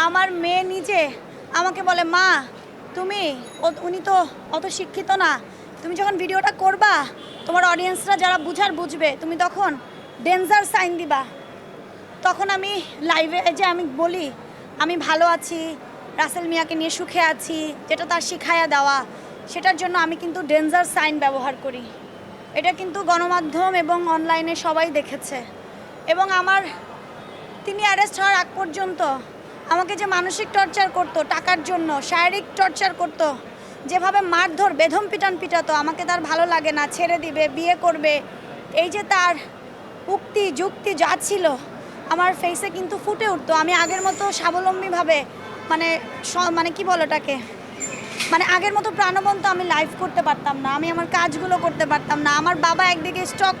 আমার মেয়ে নিজে আমাকে বলে, মা তুমি উনি তো অত শিক্ষিত না, তুমি যখন ভিডিওটা করবা তোমার অডিয়েন্সরা যারা বুঝার বুঝবে, তুমি তখন ডেঞ্জার সাইন দিবা। তখন আমি লাইভে যে আমি বলি আমি ভালো আছি, রাসেল মিয়াকে নিয়ে সুখে আছি, যেটা তার শিখায়া দেওয়া, সেটার জন্য আমি কিন্তু ডেঞ্জার সাইন ব্যবহার করি। এটা কিন্তু গণমাধ্যম এবং অনলাইনে সবাই দেখেছে। এবং তিনি অ্যারেস্ট হওয়ার আগ পর্যন্ত আমাকে যে মানসিক টর্চার করতো টাকার জন্য, শারীরিক টর্চার করতো, যেভাবে মারধর বেধম পিটান পিটাতো, আমাকে তার ভালো লাগে না, ছেড়ে দিবে, বিয়ে করবে, এই যে তার উক্তি যুক্তি যা ছিল আমার ফেসে কিন্তু ফুটে উঠতো। আমি আগের মতো স্বাবলম্বীভাবে মানে কি বলো ওটাকে, মানে আগের মতো প্রাণবন্ত আমি লাইভ করতে পারতাম না, আমি আমার কাজগুলো করতে পারতাম না। আমার বাবা একদিকে স্টক